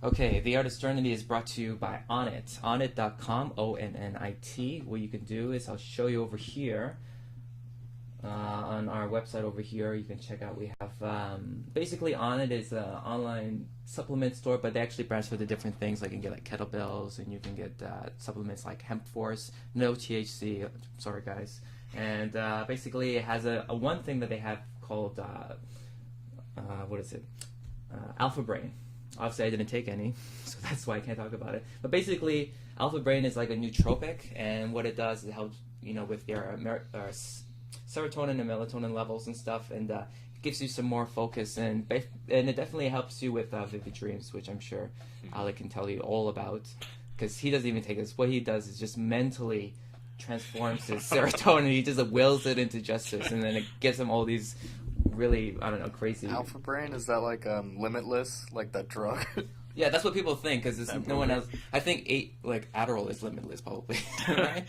Okay, The Artist Journey is brought to you by Onnit. Onnit.com, Onnit. What you can do is I'll show you over here. On our website over here, you can check out. We have basically Onnit is an online supplement store, but they actually branch for the different things. Like you can get like kettlebells, and you can get supplements like Hemp Force, no THC. Sorry guys. And basically, it has a one thing that they have called what is it? Alpha Brain. Obviously, I didn't take any, so that's why I can't talk about it. But basically, Alpha Brain is like a nootropic, and what it does is it helps with your serotonin and melatonin levels and stuff, and it gives you some more focus, and it definitely helps you with vivid dreams, which I'm sure Alec can tell you all about, because he doesn't even take this. What he does is just mentally transforms his serotonin. He just wills it into justice, and then it gives him all these really, I don't know, crazy. Alpha Brain, is that like Limitless, like that drug? Yeah, that's what people think, because no one else. I think Adderall is limitless, probably, right?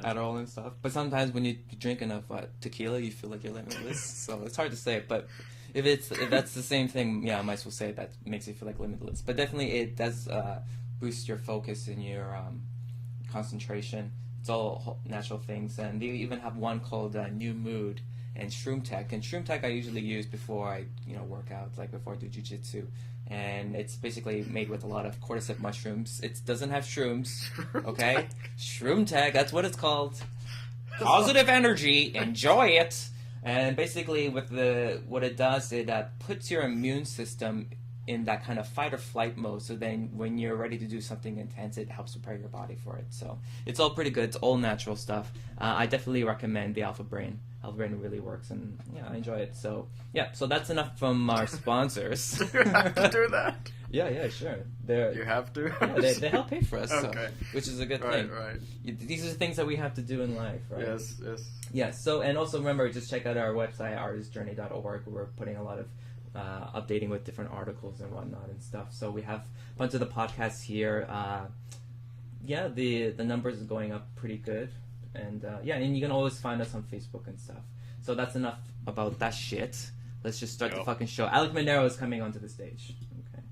Adderall and stuff. But sometimes when you drink enough tequila, you feel like you're limitless. So it's hard to say. But if that's the same thing, yeah, I might as well say that makes you feel like limitless. But definitely it does boost your focus and your concentration. It's all natural things, and they even have one called New Mood and Shroom Tech. And Shroom Tech I usually use before I work out, like before I do jiu-jitsu. And it's basically made with a lot of cordyceps mushrooms. It doesn't have shrooms, okay? Shroom Tech, that's what it's called. Positive energy, enjoy it. And basically, with what it does, it puts your immune system in that kind of fight or flight mode. So then, when you're ready to do something intense, it helps prepare your body for it. So it's all pretty good. It's all natural stuff. I definitely recommend the Alpha Brain. Alpha Brain really works, and yeah, I enjoy it. So yeah, so that's enough from our sponsors. You have to do that. Yeah, sure. You have to. Yeah, they help pay for us, okay. Which is a good thing. Right. These are the things that we have to do in life, right? Yes. Yeah. So, and also remember, just check out our website, artistjourney.org. We're putting a lot of updating with different articles and whatnot and stuff. So we have a bunch of the podcasts here. Yeah, the numbers is going up pretty good. And and you can always find us on Facebook and stuff. So that's enough about that shit. Let's just start the fucking show. Alec Miniero is coming onto the stage. Okay.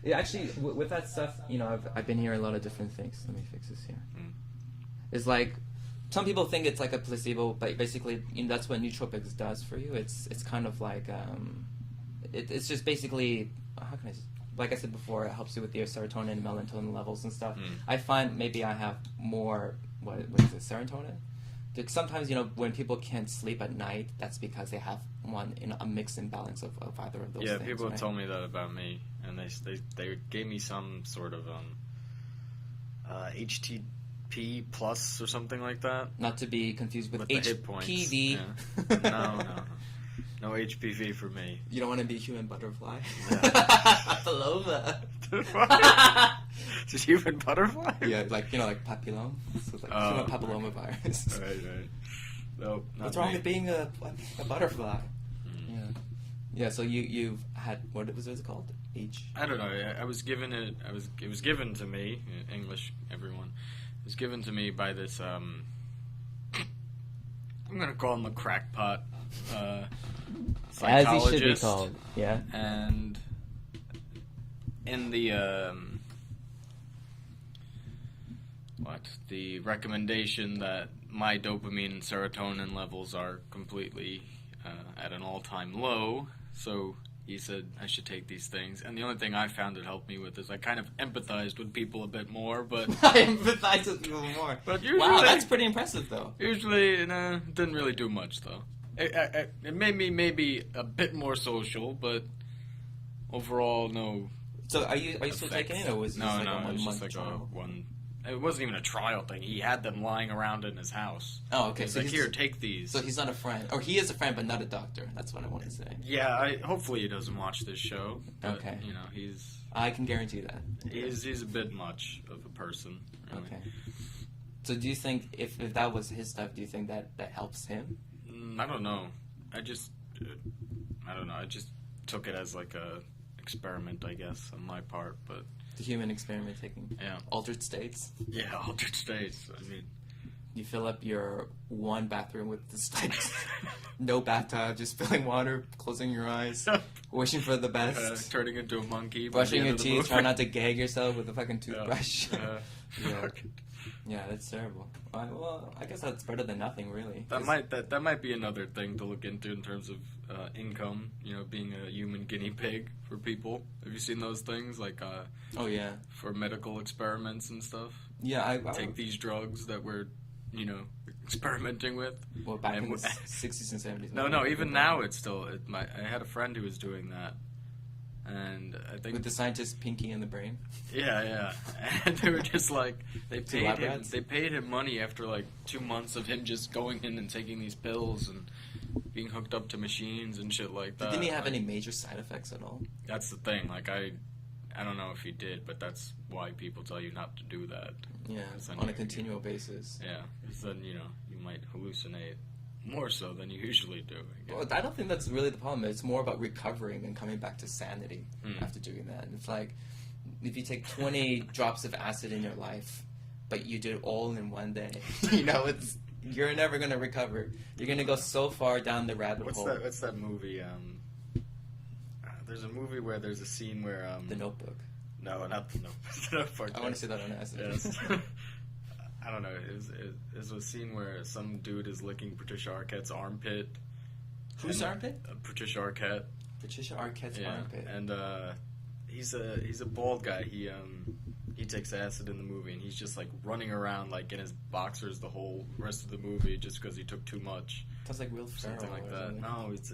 Yeah, actually, with that stuff, I've been hearing a lot of different things. Let me fix this here. It's like, some people think it's like a placebo, but basically, that's what nootropics does for you. It's kind of like, it's just basically, how can I say, like I said before, it helps you with your serotonin and melatonin levels and stuff. I find maybe I have more, what is it, serotonin? Sometimes, when people can't sleep at night, that's because they have a mixed imbalance of either of those things. Yeah, people right? have told me that about me, and they gave me some sort of HTP plus or something like that. Not to be confused with HPV. Yeah. No HPV for me. You don't want to be a human butterfly? Yeah. Papilloma. It's a human butterfly? Yeah, like papilloma. So it's like human papilloma virus. Right. Nope. What's wrong with being a butterfly? Yeah. So you've had, what was it called? I don't know. I was given it. It was given to me. English, everyone. It was given to me by this. I'm gonna call him a crackpot. Psychologist. As he should be called. Yeah. And in the recommendation that my dopamine and serotonin levels are completely at an all-time low, so he said I should take these things, and the only thing I found it helped me with is I kind of empathized with people a bit more, but I empathize with people more. But usually, wow, that's pretty impressive, though. Usually, it didn't really do much, though. It made me maybe a bit more social, but overall, no. So are you still taking it, or was it no, just like a it was 1 just month like trial? one It wasn't even a trial thing. He had them lying around in his house. Oh, okay. He's So like, here, take these. So he's not a friend, or he is a friend, but not a doctor. That's what I want to say. Yeah, hopefully he doesn't watch this show. But, Okay. You know, I can guarantee that. He's a bit much of a person. Really. Okay. So do you think if that was his stuff, do you think that helps him? I don't know. I don't know. I just took it as like a experiment, I guess, on my part. But The human experiment taking altered states. Yeah, altered states. I mean, you fill up your one bathroom with this like no bathtub, just filling water, closing your eyes, wishing for the best, turning into a monkey, brushing your teeth, trying not to gag yourself with a fucking toothbrush. Yeah. Yeah, that's terrible. Well, I guess that's better than nothing, really. That might be another thing to look into in terms of income. You know, being a human guinea pig for people. Have you seen those things like? Oh yeah. For medical experiments and stuff. Yeah, I take these drugs that we're, you know, experimenting with. Well, back in the 60s and 70s. No, even now it's still. I had a friend who was doing that. And I think with the scientist Pinky in the brain. Yeah, and they were just like they paid him money after like 2 months of him just going in and taking these pills and being hooked up to machines and shit like that. Didn't he have any major side effects at all? That's the thing. Like I don't know if he did, but that's why people tell you not to do that. Yeah, on a continual basis. Yeah, because then you might hallucinate. More so than you usually do. Well, I don't think that's really the problem. It's more about recovering and coming back to sanity after doing that. And it's like, if you take 20 drops of acid in your life, but you do it all in one day, you're never going to recover. You're going to go so far down the rabbit hole. What's that movie? There's a movie where there's a scene where... The Notebook. No, not The Notebook. I want to see that on acid. Yes. I don't know. It was a scene where some dude is licking Patricia Arquette's armpit. Whose armpit? Patricia Arquette. Patricia Arquette's armpit. And he's a bald guy. He takes acid in the movie, and he's just like running around like in his boxers the whole rest of the movie just because he took too much. Sounds like Wilfred. Something like that. No, it's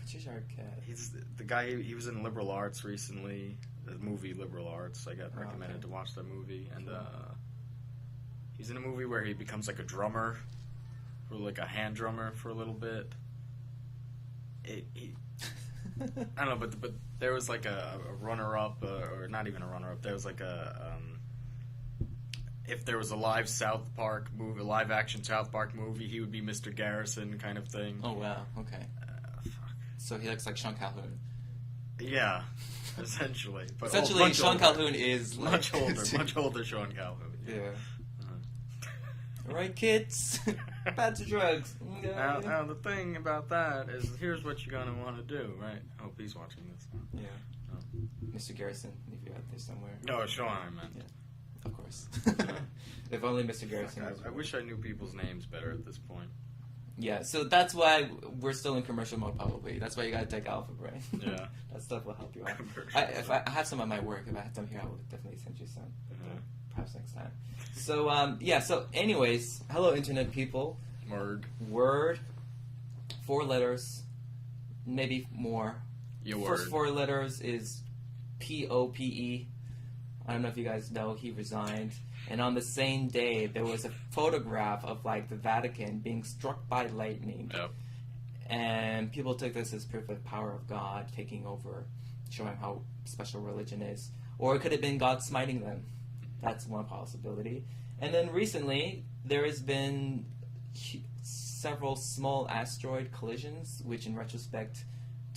Patricia Arquette. He's the guy. He was in Liberal Arts recently. The movie Liberal Arts. I got recommended to watch that movie, and. He's in a movie where he becomes like a drummer, or like a hand drummer for a little bit. I don't know, but there was like a runner-up, or not even a runner-up. There was like if there was a live action South Park movie, he would be Mr. Garrison kind of thing. Oh wow, okay. Fuck. So he looks like Sean Calhoun. Yeah, essentially. But essentially, Sean Calhoun is like much older Sean Calhoun. Yeah. All right, kids, back to drugs. Now, the thing about that is, here's what you're gonna want to do, right? I hope he's watching this. Yeah. Oh. Mr. Garrison, if you're out there somewhere. No, Sean, I meant. Yeah, of course. If only Mr. Garrison. I wish I knew people's names better at this point. Yeah, so that's why we're still in commercial mode, probably. That's why you gotta take Alpha, right? Yeah. That stuff will help you out. If I have some at my work, if I have some here, I will definitely send you some. Perhaps next time. So, so anyways, hello, Internet people. Word. 4 letters, maybe more. First 4 letters is P-O-P-E. I don't know if you guys know, he resigned. And on the same day, there was a photograph of, like, the Vatican being struck by lightning. Yep. And people took this as proof of the power of God taking over, showing how special religion is. Or it could have been God smiting them. That's one possibility. And then recently, there has been several small asteroid collisions, which in retrospect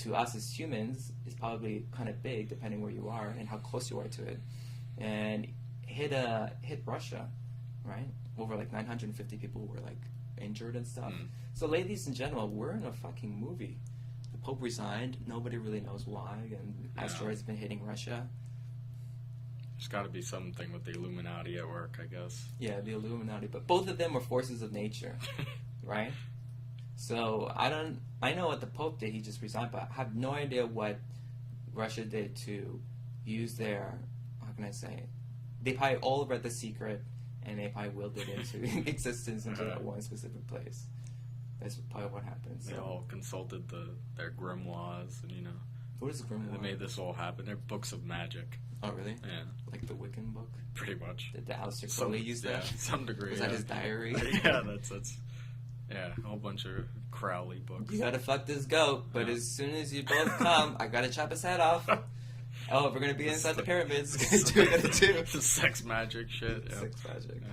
to us as humans is probably kind of big, depending where you are and how close you are to it. And hit Russia, right? Over like 950 people were like injured and stuff. So ladies and gentlemen, we're in a fucking movie. The Pope resigned. Nobody really knows why. And asteroids have been hitting Russia. There's got to be something with the Illuminati at work, I guess. Yeah, the Illuminati. But both of them are forces of nature, right? So I know what the Pope did. He just resigned, but I have no idea what Russia did to use their, how can I say it? They probably all read The Secret, and they probably willed it into existence into that one specific place. That's probably what happened. They all consulted their grimoires, and What is a grimoire? They made this all happen. They're books of magic. Oh, really? Yeah. Like the Wiccan book? Pretty much. Did the Aleister Crowley use that? Yeah, some degree. Was that his diary? Yeah, that's yeah, a whole bunch of Crowley books. You gotta fuck this goat, but as soon as you both come, I gotta chop his head off. Oh, we're gonna be inside the pyramids. Do what we gotta do. Sex magic shit. Yeah. Sex magic. Yeah.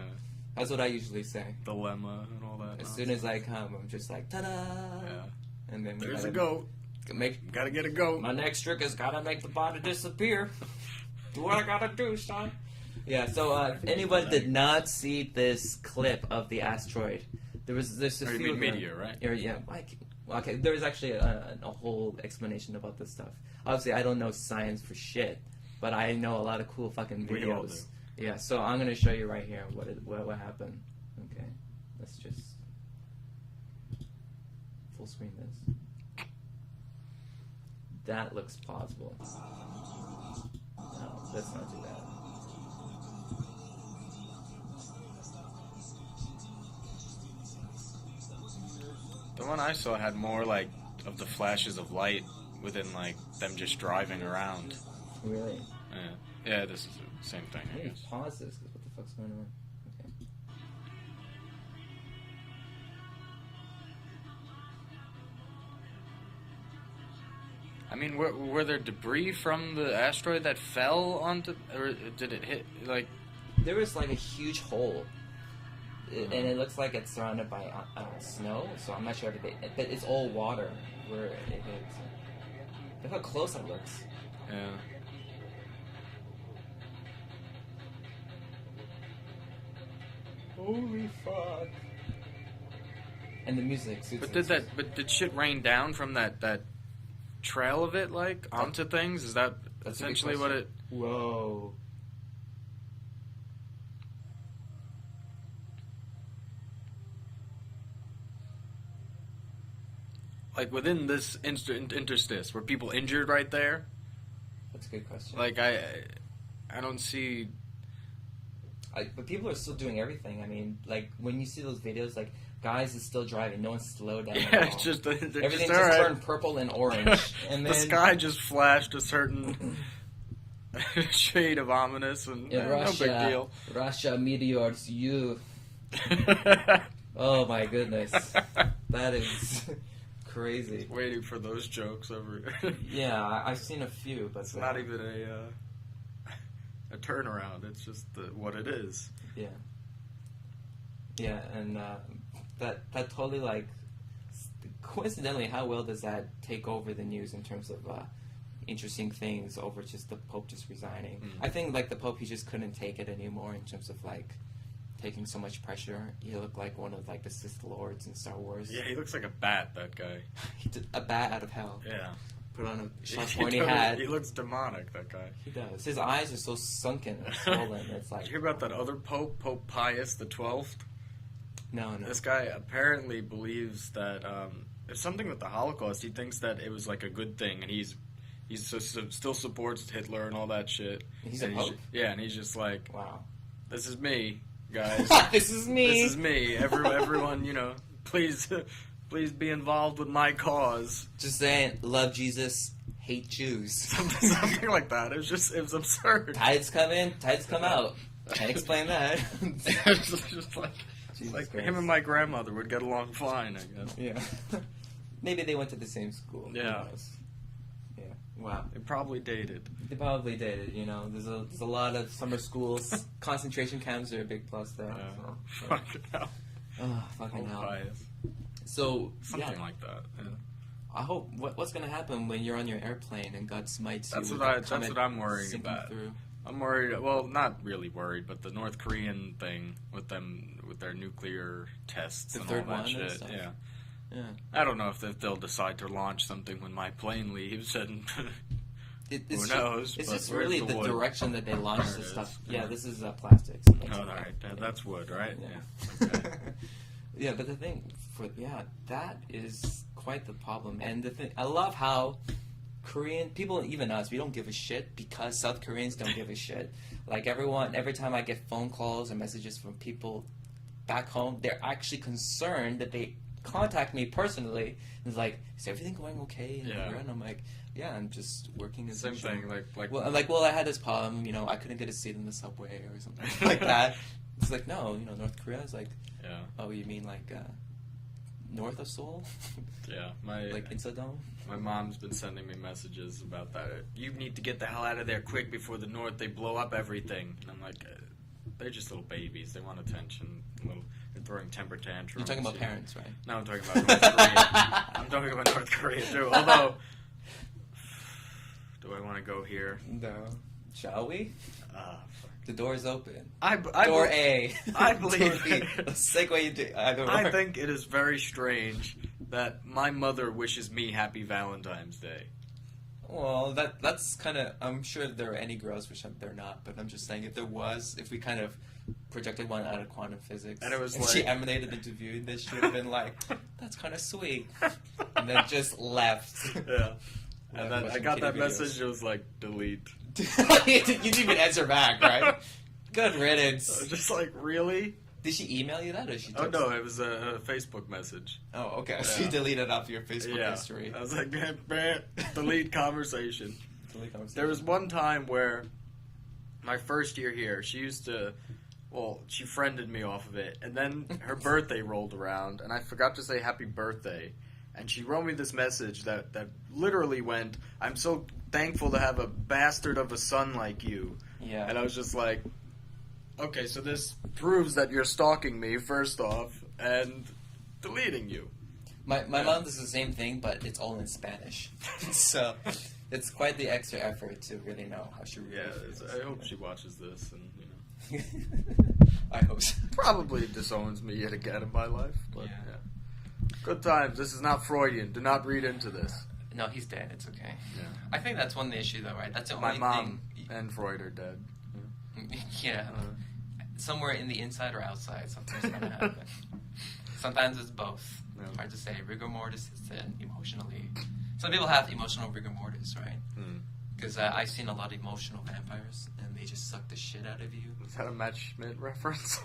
That's what I usually say. Dilemma and all that. As soon as I come, I'm just like, ta-da! Yeah. And then there's a goat. Gotta get a goat. My next trick is gotta make the body disappear. Do what I gotta do, son. Yeah, so if anyone did not see this clip of the asteroid, there's a few. You mean meteor, right? Yeah, okay. There was actually a whole explanation about this stuff. Obviously, I don't know science for shit, but I know a lot of cool fucking videos. We all do. Yeah, so I'm gonna show you right here what happened. Okay, let's just full screen this. That looks plausible. No, let's not do that. The one I saw had more like of the flashes of light within like them just driving around. Really? Yeah, this is the same thing. I need to pause this because what the fuck's going on? Okay. I mean, were there debris from the asteroid that fell onto, or did it hit like? There was like a huge hole, and it looks like it's surrounded by snow. So I'm not sure if but it's all water where it hits. Look how close it looks. Yeah. Holy fuck! And the music. But did shit rain down from that trail of it like onto things? Is that essentially what it? Whoa. Like within this interstice, were people injured right there? That's a good question. Like I don't see. But people are still doing everything. I mean, like when you see those videos, like guys is still driving. No one's slowed down. Yeah, it's just everything just right. turned purple and orange, and then the sky just flashed a certain shade of ominous, and Russia, no big deal. Russia meteors you. Oh my goodness, that is crazy. Waiting for those jokes over. Yeah, I've seen a few, but it's not even a turnaround. It's just what it is. Yeah. Yeah, and that totally like coincidentally, how well does that take over the news in terms of interesting things over just the Pope just resigning? I think like the Pope, he just couldn't take it anymore in terms of like taking so much pressure. He looked like one of like the Sith Lords in Star Wars. Yeah, he looks like a bat. That guy. He did a bat out of hell. Yeah. Put on a sharp pointy hat. He looks demonic. That guy. He does. His eyes are so sunken and swollen. It's like. Did you hear about that other Pope, Pope Pius XII? No. This guy apparently believes that it's something with the Holocaust. He thinks that it was like a good thing, and he's still supports Hitler and all that shit. He's a Pope? Yeah, and he's just like, wow, this is me, guys. This is me. This is me. Everyone, please be involved with my cause. Just saying, love Jesus, hate Jews. Something like that. It was absurd. Tides come in, tides come out. Can't explain that. It's just like him and my grandmother would get along fine, I guess. Yeah. Maybe they went to the same school. Yeah. Yeah. Wow. They probably dated. There's a lot of summer schools. Concentration camps are a big plus there. So, yeah. Fucking hell. Oh, fucking hell. Bias. So, something like that. Yeah. I hope what's going to happen when you're on your airplane and God smites you. That's what I'm worrying about. Through. I'm worried. Well, not really worried, but the North Korean thing with their nuclear tests and all that shit. Yeah. I don't know if they'll decide to launch something when my plane leaves, and who knows? It's just really the direction that they launch this stuff. Yeah, this is plastics. All right, that's wood, right? Yeah. Okay. Yeah, but the thing that is quite the problem. And the thing, I love how Korean people, even us, we don't give a shit because South Koreans don't give a shit. Like every time I get phone calls or messages from people back home, they're actually concerned that they contact me personally. It's like, is everything going okay? And I'm like, yeah, I'm just working as Same usual. thing, Well, I had this problem, I couldn't get a seat in the subway or something like that. It's like, no, North Korea is like, yeah. Oh, you mean like north of Seoul? Yeah, like Insadong? My mom's been sending me messages about that. You need to get the hell out of there quick before the North, they blow up everything. And I'm like, they're just little babies. They want attention. They're throwing temper tantrums. You're talking about parents, right? No, I'm talking about North Korea. I'm talking about North Korea, too. Although, do I want to go here? No. Shall we? Fuck. The door is open. Door A. I believe. Door B. Segue into either or. I think it is very strange that my mother wishes me Happy Valentine's Day. Well, that's kind of... I'm sure there are any girls which they're not, but I'm just saying if we kind of projected one out of quantum physics, and it was she emanated into view, this should have been like, that's kind of sweet. And then just left. Yeah. And then I got that message, it was like, delete. You didn't even answer back, right? Good riddance. I was just like, really? Did she email you that, or she? Oh no, it was a Facebook message. Oh, okay. Yeah. So you deleted off your Facebook history. I was like, delete conversation. Delete conversation. There was one time where my first year here, she used to. Well, she friended me off of it, and then her birthday rolled around, and I forgot to say happy birthday. And she wrote me this message that literally went, I'm so thankful to have a bastard of a son like you. Yeah. And I was just like, okay, so this proves that you're stalking me, first off, and deleting you. My mom does the same thing, but it's all in Spanish. So it's quite the extra effort to really know how she really feels. I hope she watches this, and I hope so. Probably disowns me yet again in my life, but yeah. Good times. This is not Freudian. Do not read into this. No, he's dead. It's okay. Yeah. I think that's one issue, though, right? That's the my only mom thing. and Freud are dead. Yeah. Somewhere in the inside or outside, something's gonna happen. Sometimes it's both. Yeah. Hard to say. Rigor mortis is emotionally. Some people have emotional rigor mortis, right? Because I've seen a lot of emotional vampires, and they just suck the shit out of you. Is that a Matt Schmidt reference?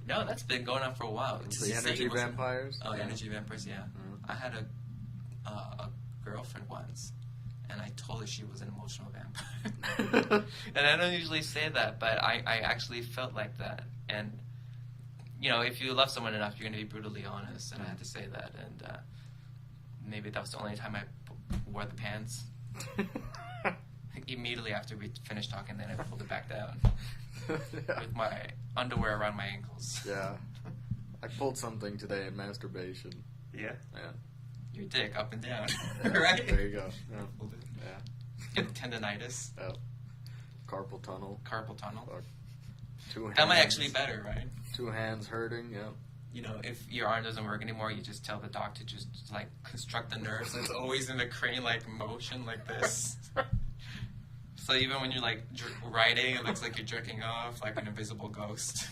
No, that's been going on for a while. The energy vampires? Oh, energy vampires, yeah. I had a girlfriend once, and I told her she was an emotional vampire. And I don't usually say that, but I actually felt like that. And, if you love someone enough, you're going to be brutally honest, and I had to say that. And maybe that was the only time I wore the pants. Immediately after we finished talking, then I pulled it back down. With my underwear around my ankles. Yeah. I pulled something today in masturbation. Yeah? Yeah. Your dick up and down. Right? There you go. Yeah. Get tendonitis. Yeah. Carpal tunnel. Two hands. That might actually be better, right? 2 hands hurting, yeah. If your arm doesn't work anymore, you just tell the doc to just, construct the nerve so it's always in the crane-like motion like this. So even when you're, writing, it looks like you're jerking off like an invisible ghost.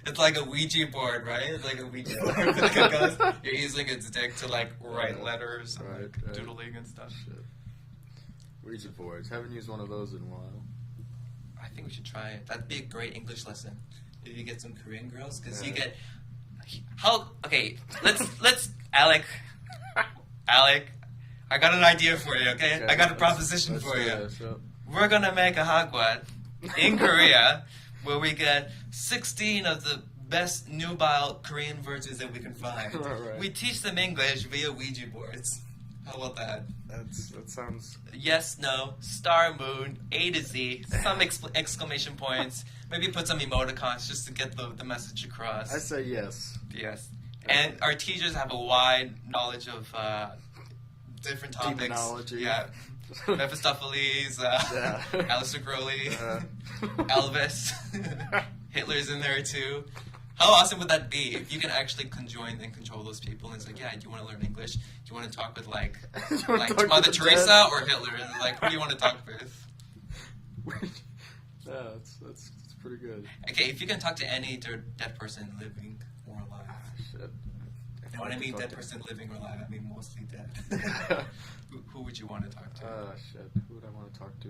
It's like a Ouija board, right? It's like a Ouija board. Like a ghost. You're using its dick to, write letters and, doodling and stuff. Shit. Ouija boards. Haven't used one of those in a while. I think we should try it. That'd be a great English lesson. If you get some Korean girls, because you get... Okay, let's... Alec, I got an idea for you, okay? I got a proposition for you. We're gonna make a hagwon in Korea where we get 16 of the best nubile Korean verses that we can find. Right. We teach them English via Ouija boards. How about that? That sounds... Yes, no, star, moon, A to Z, some exclamation points. Maybe put some emoticons just to get the message across. I say yes. Yes. And our teachers have a wide knowledge of different topics. Demonology. Yeah. Mephistopheles, Aleister Crowley, Elvis, Hitler's in there too. How awesome would that be if you can actually conjoin and control those people? And it's like, yeah, do you want to learn English? Do you want to talk with Mother Teresa or Hitler? And who do you want to talk with? Yeah, that's pretty good. Okay, if you can talk to any dead person, living or alive. Shit. And when I mean dead person, living or alive, I mean mostly dead. Who would you want to talk to? Shit. Who would I want to talk to?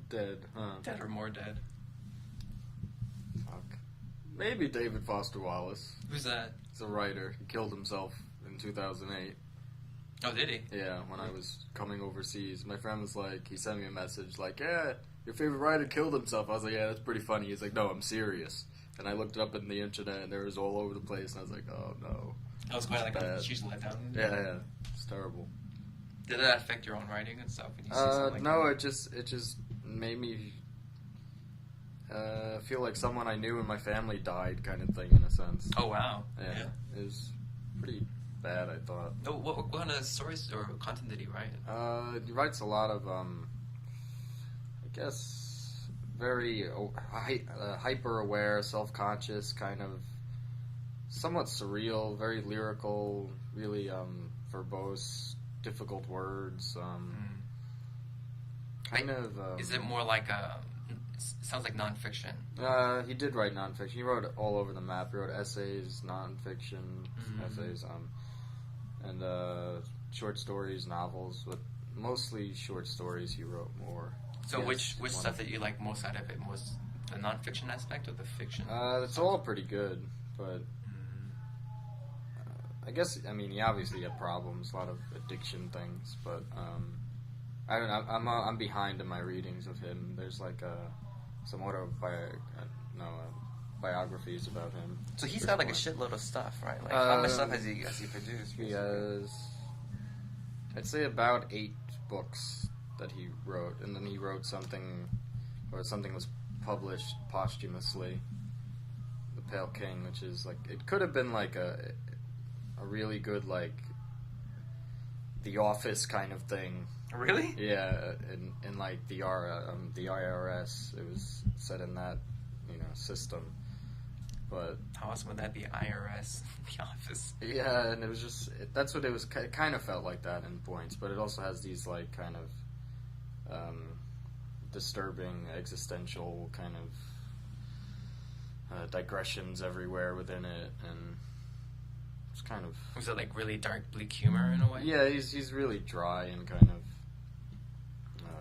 Dead, huh? Dead or more dead. Fuck. Maybe David Foster Wallace. Who's that? He's a writer. He killed himself in 2008. Oh, did he? Yeah, when I was coming overseas. My friend was like, he sent me a message like, yeah, your favorite writer killed himself. I was like, yeah, that's pretty funny. He's like, no, I'm serious. And I looked it up in the internet, and there was all over the place, and I was like, oh, no. That was quite like a huge letdown. Yeah, it's terrible. Did that affect your own writing and stuff? When you see something like no, that? it just made me feel like someone I knew in my family died, kind of thing, in a sense. Oh, wow. Yeah. It was pretty bad, I thought. Oh, what kind of stories or content did he write? He writes a lot of, I guess, very hyper-aware, self-conscious, kind of somewhat surreal, very lyrical, really verbose, difficult words. Kind of. Is it more like sounds like nonfiction? He did write nonfiction. He wrote all over the map. He wrote essays, nonfiction essays, and short stories, novels, but mostly short stories. He wrote more. So which stuff that you like most out of it? Was the nonfiction aspect or the fiction? It's all pretty good, but I guess, I mean, he obviously had problems, a lot of addiction things, but I don't know. I'm behind in my readings of him. There's like some biographies about him. So he's got like a shitload of stuff, right? Like how much stuff has he produced? He has, I'd say, about 8 books that he wrote, and then he wrote something, or something was published posthumously, The Pale King, which is like, it could have been like a really good, like, The Office kind of thing. Really? Yeah, in like the IRS, it was set in that, system. But how awesome would that be? IRS, The Office. Yeah, and it was just, that's what it was. It kind of felt like that in points, but it also has these like kind of disturbing existential kind of digressions everywhere within it, and it's kind of. Was it like really dark, bleak humor in a way? Yeah, he's really dry and kind of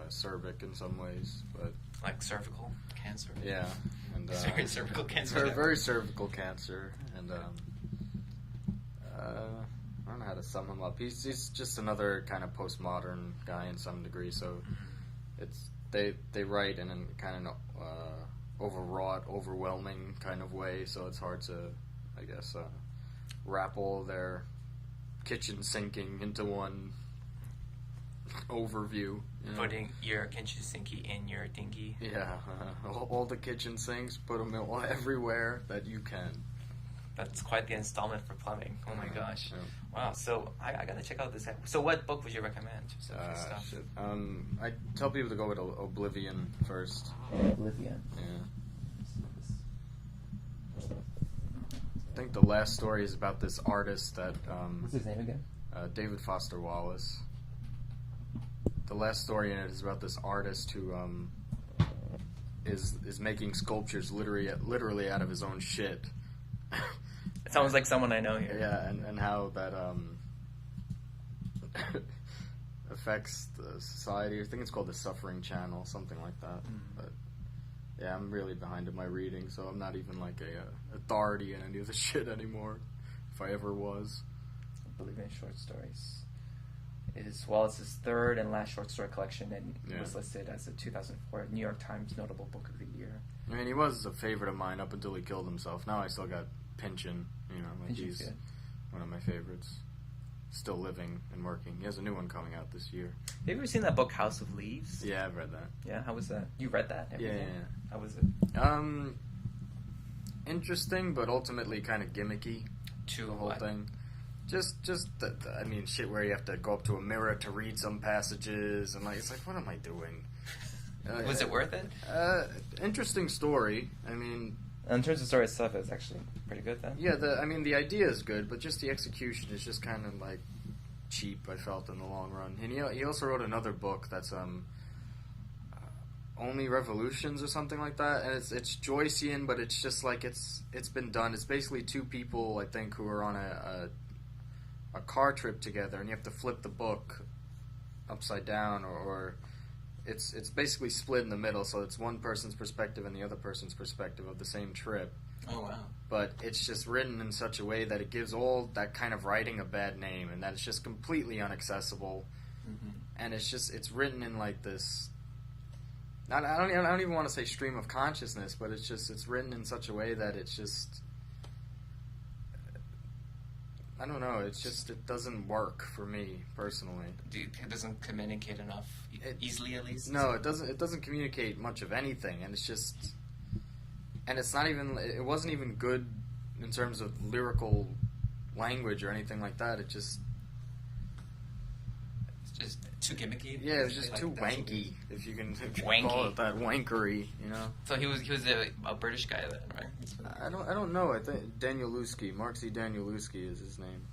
acerbic in some ways, but like cervical cancer. Yeah, and very cervical cancer. Very cervical cancer, and I don't know how to sum him up. He's just another kind of postmodern guy in some degree. So it's they write in a kind of overwrought, overwhelming kind of way. So it's hard to, I guess, wrap all their kitchen sinking into one overview. Putting your kitchen sinky in your dinghy. Yeah, all the kitchen sinks, put them all everywhere that you can. That's quite the installment for plumbing. Oh my gosh. Yeah. Wow, so I gotta check out this. So what book would you recommend? Shit. I tell people to go with Oblivion first. Oblivion? Yeah. I think the last story is about this artist that... what's his name again? David Foster Wallace. The last story in it is about this artist who is making sculptures literally out of his own shit. It sounds like someone I know here. Yeah, and how that affects the society. I think it's called the Suffering Channel, something like that. But yeah, I'm really behind in my reading, so I'm not even like a authority in any of the shit anymore, if I ever was. Oblivion short stories. It's his third and last short story collection, and was listed as a 2004 New York Times Notable Book of the Year. I mean, he was a favorite of mine up until he killed himself. Now I still got Pynchon, like he's good. One of my favorites. Still living and working. He has a new one coming out this year. Have you ever seen that book, House of Leaves? Yeah, I've read that. Yeah, how was that? You read that? Yeah. How was it? Interesting, but ultimately kind of gimmicky. The whole thing. Just shit where you have to go up to a mirror to read some passages, and it's like, what am I doing? Was it worth it? Interesting story. I mean, in terms of story itself, it's actually pretty good then. Yeah, the idea is good, but just the execution is just kind of like cheap. I felt in the long run. And he also wrote another book that's Only Revolutions or something like that, and it's Joycean, but it's just like it's been done. It's basically two people, I think, who are on a car trip together, and you have to flip the book upside down, or it's basically split in the middle, so it's one person's perspective and the other person's perspective of the same trip. Oh, wow. But it's just written in such a way that it gives all that kind of writing a bad name, and that it's just completely inaccessible. Mm-hmm. And it's written in like this. I don't even want to say stream of consciousness, but it's written in such a way that it's just. I don't know. It doesn't work for me personally. It doesn't communicate enough easily, at least. No, it doesn't. It doesn't communicate much of anything, and it's just. And it's not even. It wasn't even good in terms of lyrical language or anything like that. It's just too gimmicky. Yeah, it was just too wanky, if you can call it that, wankery. You know. So he was a British guy then, right? I don't know. I think Danielewski, Mark Z. Danielewski is his name.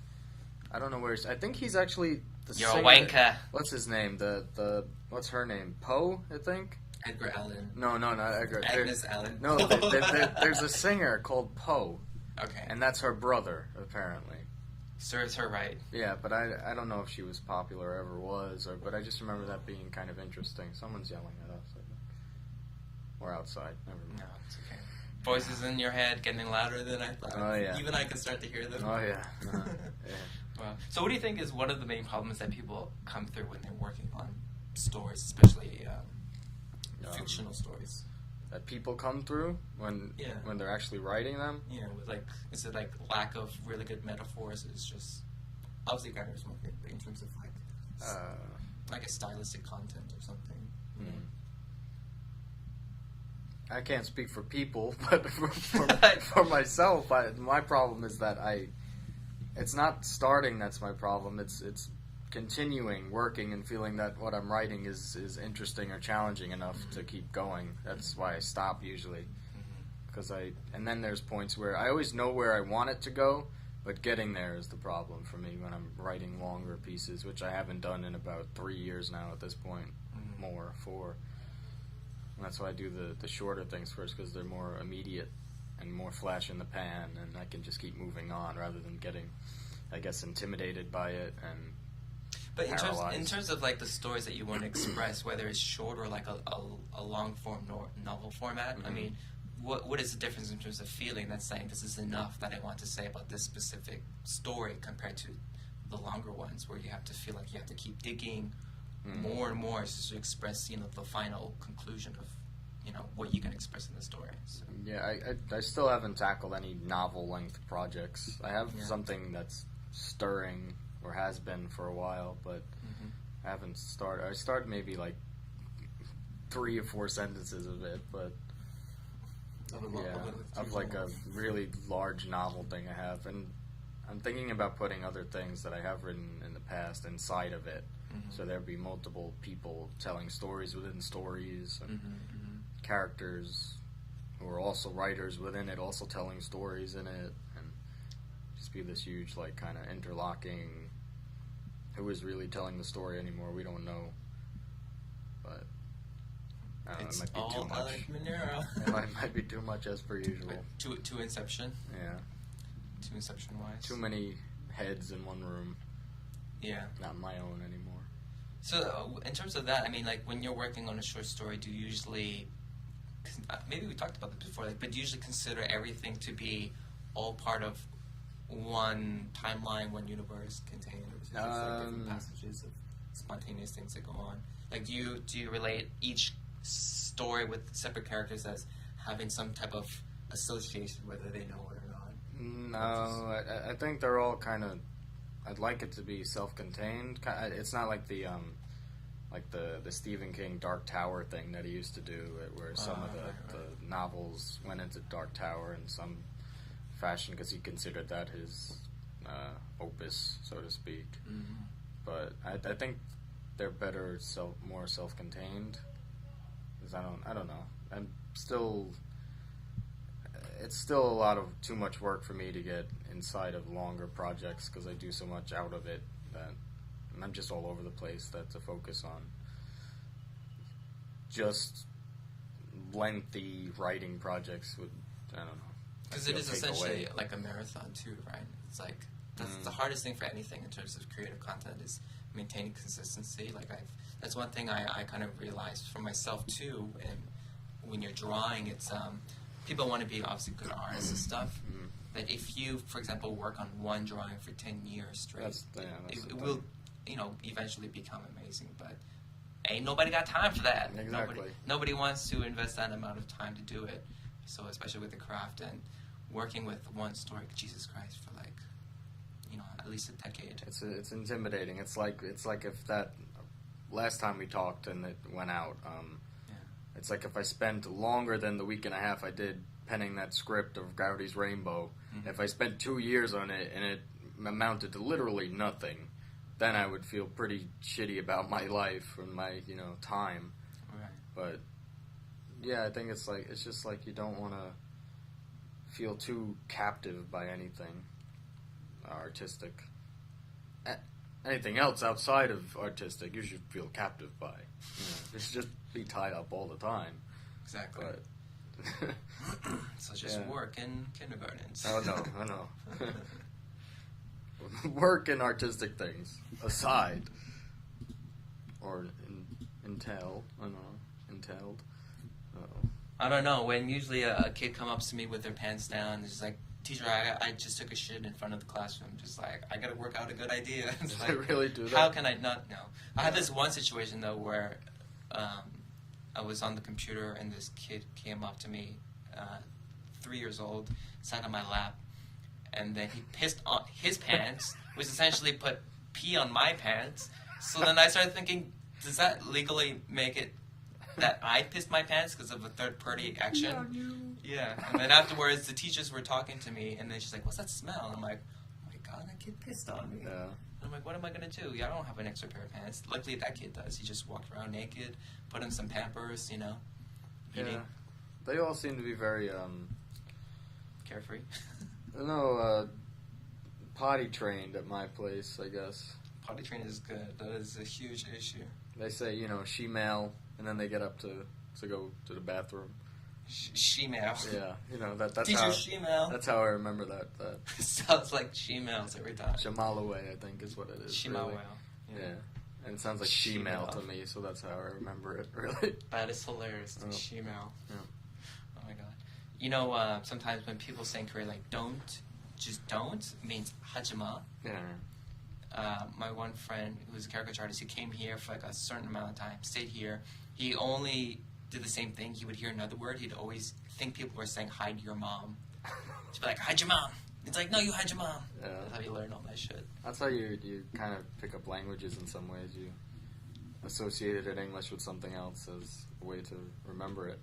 I don't know where he's. I think he's actually the You're singer. a wanker. What's his name? The what's her name? Poe, I think. Edgar Allan. No, not Edgar. Agnes Allan. No, there's a singer called Poe. Okay. And that's her brother, apparently. Serves her right. Yeah, but I don't know if she was popular or ever was, but I just remember that being kind of interesting. Someone's yelling at us, I think. Or outside. Never mind. No, it's okay. Voices in your head getting louder than I thought. Oh, yeah. Even I can start to hear them. Oh, yeah. Uh-huh. Yeah. Wow. So what do you think is one of the main problems that people come through when they're working on stories, especially fictional stories? That people come through when they're actually writing them? Yeah, with is it like lack of really good metaphors? It's just obviously grammar is one thing, but in terms of like a stylistic content or something. I can't speak for people, but for myself, my problem is that it's not starting that's my problem. It's continuing, working, and feeling that what I'm writing is interesting or challenging enough to keep going. That's why I stop usually. Because and then there's points where I always know where I want it to go, but getting there is the problem for me when I'm writing longer pieces, which I haven't done in about 3 years now at this point, more, 4. And that's why I do the shorter things first, because they're more immediate and more flash in the pan, and I can just keep moving on rather than getting, I guess, intimidated by it and But paralyzed. in terms of like the stories that you want to express, whether it's short or like a long form novel format, I mean, what is the difference in terms of feeling that's saying this is enough that I want to say about this specific story compared to the longer ones where you have to feel like you have to keep digging more and more to express, the final conclusion of, what you can express in the story. So. Yeah, I still haven't tackled any novel-length projects. I have something that's stirring, or has been for a while, but I haven't started. I started maybe like 3 or 4 sentences of it, but of like a really large novel thing I have, and I'm thinking about putting other things that I have written in the past inside of it. So there'd be multiple people telling stories within stories, and characters who are also writers within it, also telling stories in it, and just be this huge, like, kind of interlocking. Who is really telling the story anymore? We don't know, but I don't know, it might be too much. Alec Miniero. It might be too much as per usual. To Inception. Yeah. To Inception wise. Too many heads in one room. Yeah. Not my own anymore. So, in terms of that, I mean, like, when you're working on a short story, do you usually, maybe we talked about this before, but do you usually consider everything to be all part of one timeline, one universe contained, or is it just like different passages of spontaneous things that go on? Like, do you relate each story with separate characters as having some type of association, whether they know it or not? No, I think they're all kind of. I'd like it to be self-contained. It's not like the Stephen King Dark Tower thing that he used to do, where some of the novels went into Dark Tower in some fashion because he considered that his opus, so to speak. But I think they're better, more self-contained. Because I don't know. I'm still. It's still a lot of too much work for me to get inside of longer projects because I do so much out of it that and I'm just all over the place. That to focus on just lengthy writing projects would I don't know. Because it is essentially like a marathon too, right? It's like that's the hardest thing for anything in terms of creative content is maintaining consistency. Like that's one thing I kind of realized for myself too. And when you're drawing, it's people want to be obviously good artists and stuff. Mm-hmm. But if you, for example, work on one drawing for 10 years straight, it will, eventually become amazing. But ain't nobody got time for that. Exactly. Nobody wants to invest that amount of time to do it. So especially with the craft and working with one story, Jesus Christ, for like, at least a decade. It's intimidating. It's like if that last time we talked and it went out. It's like if I spent longer than the week and a half I did penning that script of Gravity's Rainbow, if I spent 2 years on it and it amounted to literally nothing, then I would feel pretty shitty about my life and my time. Right. But yeah, I think it's just like you don't want to feel too captive by anything artistic. Anything else outside of artistic, you should feel captive by. Just be tied up all the time. Exactly. But so just work in kindergartens. Oh no. Work and artistic things aside, or entailed. I don't know. When usually a kid comes up to me with their pants down, it's just like, teacher, I just took a shit in front of the classroom. Just like, I gotta work out a good idea. It's Did they really do that? How can I not know? I had this one situation though where I was on the computer and this kid came up to me, 3 years old, sat on my lap, and then he pissed on his pants, which essentially put pee on my pants. So then I started thinking, does that legally make it that I pissed my pants because of a third-party action? Yeah. And then afterwards, the teachers were talking to me, and then she's like, what's that smell? And I'm like, oh my God, that kid pissed on me. Yeah. And I'm like, what am I going to do? Yeah, I don't have an extra pair of pants. Luckily, that kid does. He just walked around naked, put in some Pampers, eating. Yeah. They all seem to be very, carefree. No, potty trained at my place, I guess. Potty training is good. That is a huge issue. They say, she-male, and then they get up to go to the bathroom. She-male. Yeah, that's Teacher how. She-male. That's how I remember that. Sounds like she-males every time. Shamalaway, I think, is what it is. She-male. Really. Yeah. And it sounds like she-male to me, so that's how I remember it, really. That is hilarious. Oh. She-male. Yeah. Oh my God. Sometimes when people say in Korea, like, just don't, means hajima. Yeah. My one friend, who's a caricature artist, he came here for like a certain amount of time, stayed here. He only did the same thing. He would hear another word. He'd always think people were saying, hide your mom. He'd be like, hide your mom. It's like, no, you hide your mom. Yeah. That's how you learn all that shit. That's how you kind of pick up languages in some ways. You associated in English with something else as a way to remember it.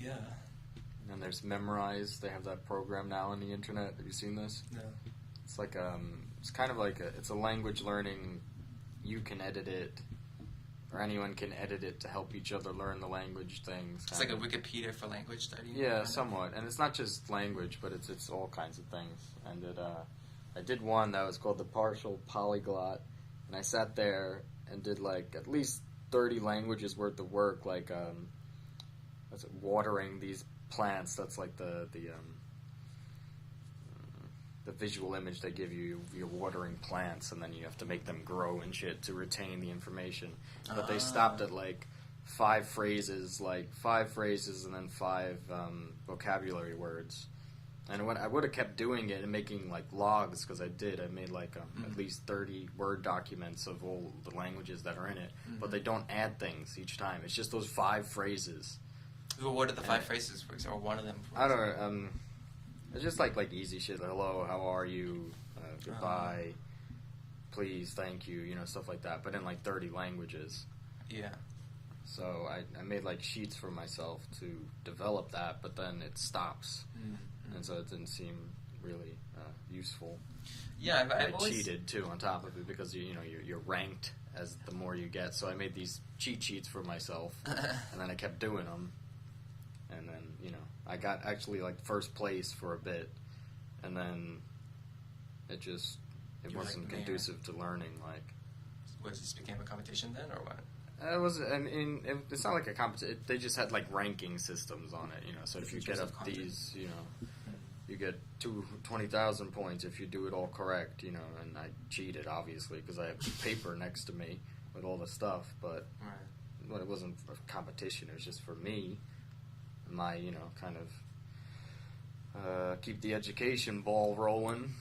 Yeah. And then there's Memrise. They have that program now on the internet. Have you seen this? No. It's like it's kind of like it's a language learning. You can edit it, or anyone can edit it to help each other learn the language things. It's like a Wikipedia for language study. Yeah, somewhat. And it's not just language, but it's all kinds of things. And I did one that was called the Partial Polyglot, and I sat there and did like at least 30 languages worth of work, like watering these plants. That's like the visual image they give you. You're watering plants, and then you have to make them grow and shit to retain the information. But they stopped at like 5 phrases, and then 5 vocabulary words. And when I would have kept doing it and making like logs, because I made like at least 30 Word documents of all the languages that are in it. But they don't add things each time. It's just those 5 phrases. Well, what are the 5 phrases, for example? One of them. I don't know. It's just like easy shit. Like, hello, how are you? Goodbye. Please, thank you. Stuff like that. But in like 30 languages. Yeah. So I made like sheets for myself to develop that, but then it stops. And so it didn't seem really useful. Yeah, I cheated too on top of it because you're ranked as the more you get. So I made these cheat sheets for myself, and then I kept doing them. And then, I got actually like first place for a bit, and then it wasn't conducive to learning. Like, this became a competition then, or what? It was. It's not like a competition. They just had like ranking systems on it. So if you get up these, you get 20,000 points if you do it all correct, you know, and I cheated, obviously, because I have paper next to me with all the stuff, but well, it wasn't a competition, it was just for me, my, you know, kind of keep the education ball rolling.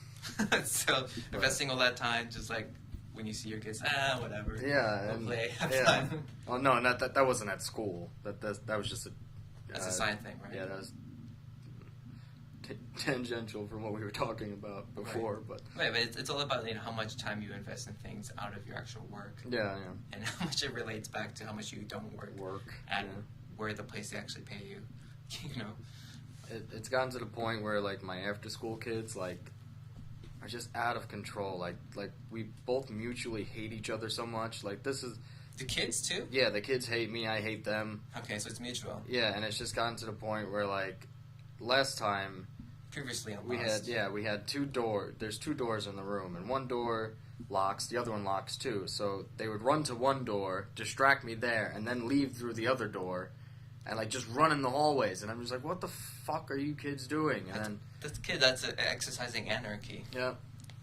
So, investing all that time, just like, when you see your kids, whatever. Yeah. We'll play, have yeah. fun. Oh, no, not that wasn't at school. That was just a... That's a side thing, right? Yeah, that was tangential from what we were talking about before, but it's all about, you know, how much time you invest in things out of your actual work. Yeah. And how much it relates back to how much you don't work. And where the place they actually pay you, you know. It's gotten to the point where, like, my after-school kids, like, are just out of control. Like we both mutually hate each other so much. Like, this is... The kids, too? Yeah, the kids hate me, I hate them. Okay, so it's mutual. Yeah, and it's just gotten to the point where, like, last time... Previously on we had two doors. There's two doors in the room, and one door locks, the other one locks too. So they would run to one door, distract me there, and then leave through the other door, and like just run in the hallways. And I'm just like, what the fuck are you kids doing? And that's exercising anarchy. Yeah.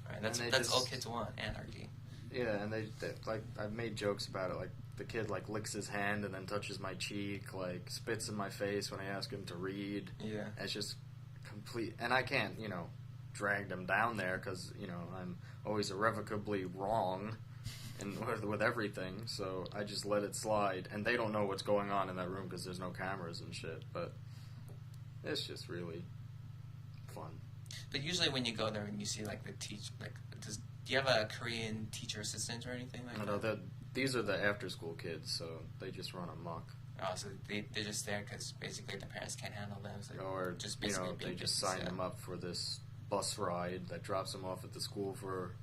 Right. That's all kids want, anarchy. Yeah, and they like, I've made jokes about it. Like, the kid like licks his hand and then touches my cheek, like spits in my face when I ask him to read. Yeah. It's just complete, and I can't, you know, drag them down there because, you know, I'm always irrevocably wrong with everything, so I just let it slide, and they don't know what's going on in that room because there's no cameras and shit, but it's just really fun. But usually when you go there and you see, like, do you have a Korean teacher assistant or anything like that? No, these are the after-school kids, so they just run amok. Oh, so they're just there because basically the parents can't handle them. So or, just you know, they just sign them up for this bus ride that drops them off at the school for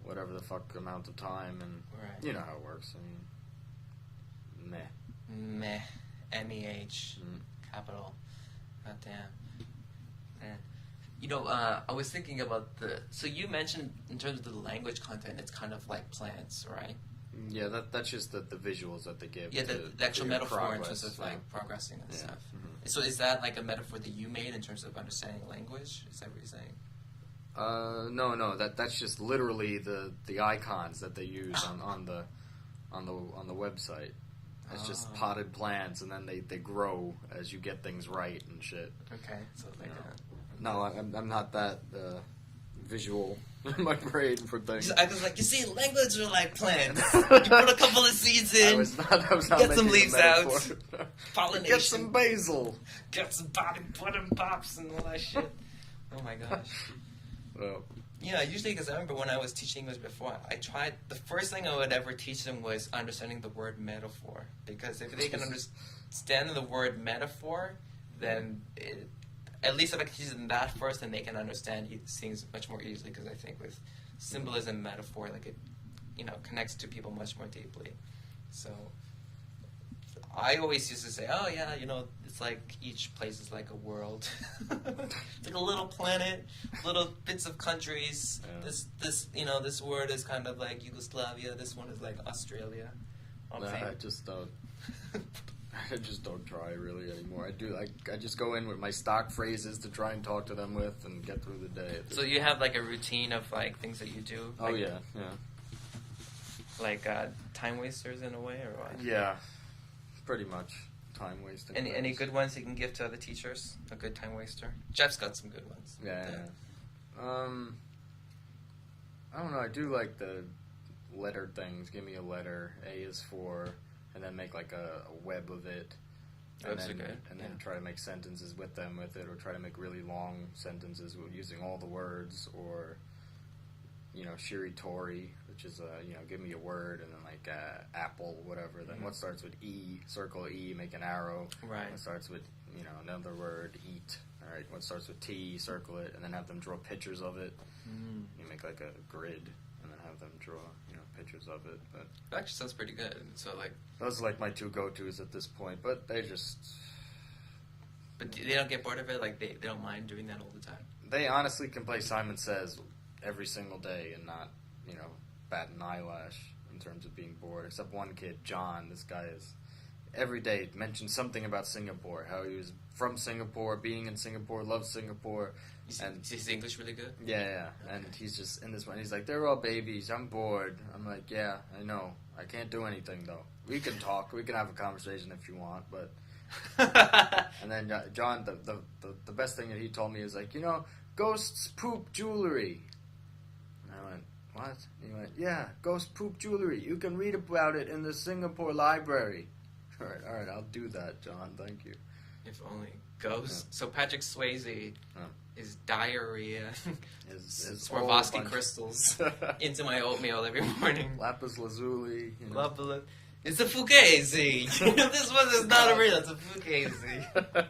whatever the fuck amount of time, and you know how it works. I mean, meh. M-E-H. Capital. God damn. Man. You know, I was thinking about so you mentioned in terms of the language content, it's kind of like plants, right? Yeah, that's just the visuals that they give. Yeah, the actual metaphor progress, in terms of like progressing and stuff. Mm-hmm. So is that like a metaphor that you made in terms of understanding language? Is that what you're saying? No. That's just literally the icons that they use on the website. It's just potted plants, and then they grow as you get things right and shit. Okay, so like no, I'm not that visual in my brain for things. I was like, you see, language are like plants. You put a couple of seeds in, I was not get some leaves out, pollination. Get some basil. Get some bottom pops and all that shit. Oh my gosh. Well, yeah, usually because I remember when I was teaching English before, the first thing I would ever teach them was understanding the word metaphor. Because if they can understand the word metaphor, then at least if I can teach them that first, then they can understand things much more easily. Because I think with symbolism, metaphor, like it, you know, connects to people much more deeply. So I always used to say, oh yeah, you know, it's like each place is like a world. It's like a little planet, little bits of countries. Yeah. This you know, this word is kind of like Yugoslavia. This one is like Australia. I just don't. I just don't try really anymore. I just go in with my stock phrases to try and talk to them with and get through the day. So you have like a routine of like things that you do? Oh, like, yeah. Like time wasters in a way, or what? Yeah, pretty much time wasting. Any good ones you can give to other teachers? A good time waster? Jeff's got some good ones. Yeah. I don't know. I do like the letter things. Give me a letter. A is for... And then make like a web of it, and then try to make sentences with it, or try to make really long sentences using all the words, or you know, shiritori, which is you know, give me a word, and then like apple, whatever. Then what starts with E, circle E, make an arrow. Right. What starts with, you know, another word, eat. All right. What starts with T, circle it, and then have them draw pictures of it. You make like a grid, and then have them draw, you know, pictures of it. But it actually sounds pretty good. So like those are like my two go-tos at this point, but they just... But they don't get bored of it? Like they don't mind doing that all the time? They honestly can play Simon Says every single day and not, you know, bat an eyelash in terms of being bored. Except one kid, John. This guy is every day mentioned something about Singapore, how he was from Singapore, being in Singapore, loves Singapore. Is his English really good? Yeah. And he's just in this one. He's like, they're all babies. I'm bored. I'm like, yeah, I know. I can't do anything, though. We can talk. We can have a conversation if you want, but... And then John, the best thing that he told me is like, ghosts poop jewelry. And I went, what? And he went, yeah, ghosts poop jewelry. You can read about it in the Singapore library. All right, I'll do that, John. Thank you. If only ghosts. Yeah. So Patrick Swayze is diarrhea, is Swarovski crystals into my oatmeal every morning. Lapis lazuli. It's a fugazi. This one is not a real. It's a fugazi.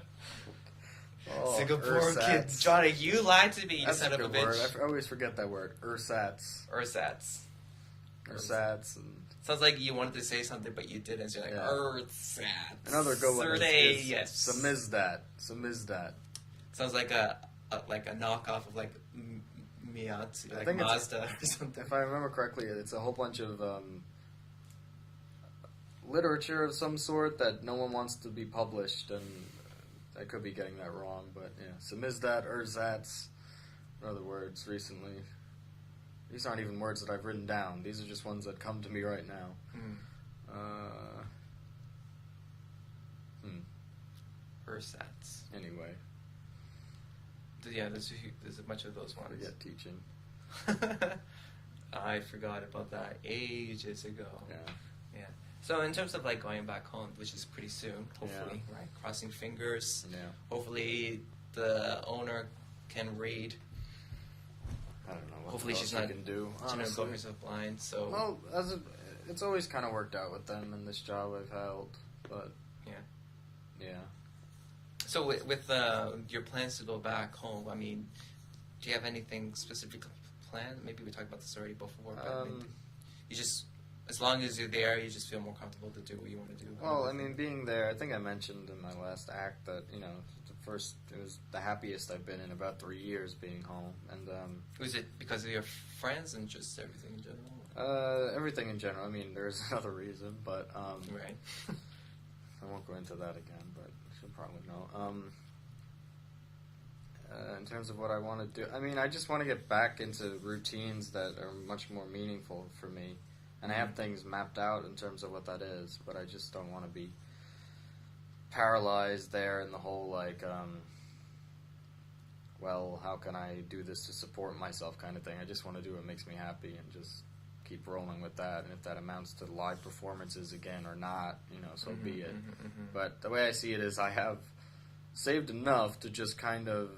Singapore kids, Johnny, you lied to me. You son of a bitch. Word. I always forget that word. Ersatz. And sounds like you wanted to say something, but you didn't. So you're like, Ersatz. Another good one is yes. Samizdat. Sounds like a knockoff of like Miatsu, like Mazda or something. If I remember correctly, it's a whole bunch of literature of some sort that no one wants to be published, and I could be getting that wrong, but yeah, Samizdat, Ersatz, other words recently. These aren't even words that I've written down. These are just ones that come to me right now. Ersatz. Anyway. Yeah, there's a bunch of those ones. Forget teaching. I forgot about that ages ago. Yeah. So in terms of like going back home, which is pretty soon, hopefully, right? Crossing fingers. Yeah. Hopefully the owner can read. I don't know. Hopefully she's not can do. She's not go herself blind. So well, it's always kind of worked out with them in this job I've held, but yeah. So with your plans to go back home, I mean, do you have anything specific planned? Maybe we talked about this already before, but you just. As long as you're there, you just feel more comfortable to do what you want to do. Well, I mean, being there, I think I mentioned in my last act that, it was the happiest I've been in about 3 years being home. And was it because of your friends and just everything in general? Everything in general. I mean, there's another reason, but right. I won't go into that again, but you should probably know. In terms of what I want to do, I mean, I just want to get back into routines that are much more meaningful for me. And I have things mapped out in terms of what that is, but I just don't want to be paralyzed there in the whole, like, well, how can I do this to support myself kind of thing. I just want to do what makes me happy and just keep rolling with that. And if that amounts to live performances again or not, so be it. But the way I see it is I have saved enough to just kind of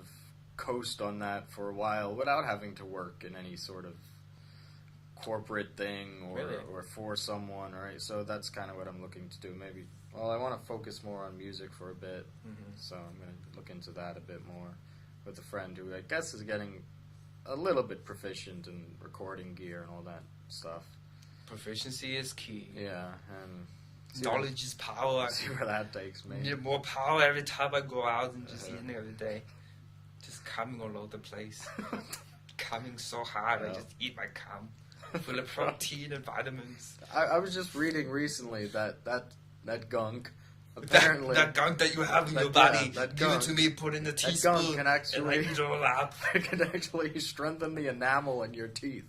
coast on that for a while without having to work in any sort of corporate thing or for someone, right? So that's kind of what I'm looking to do. Maybe, I want to focus more on music for a bit, so I'm going to look into that a bit more with a friend who I guess is getting a little bit proficient in recording gear and all that stuff. Proficiency is key. Yeah, and knowledge is power. See where that takes me. I need more power every time I go out and just eating every day. Just coming all over the place. Coming so hard, I just eat my cum. Full of protein and vitamins. I was just reading recently that gunk, apparently that gunk that you have in your body, give it to me, put in a teaspoon, that gunk can actually and roll up. It can actually strengthen the enamel in your teeth.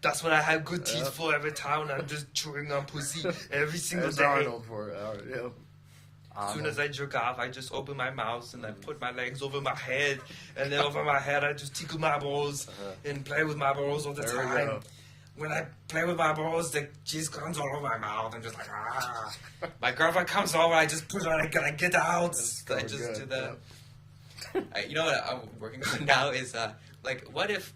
That's what I have good teeth for every time. I'm just chewing on pussy every single day. Arnold for it. As soon as I jerk off, I just open my mouth and I put my legs over my head, and then over my head I just tickle my balls and play with my balls all the time. When I play with my balls, the cheese comes all over my mouth. I'm just like, ah. My girlfriend comes over, I just push her, I gotta get out. I just do that. Yeah. You know what I'm working on now is, what if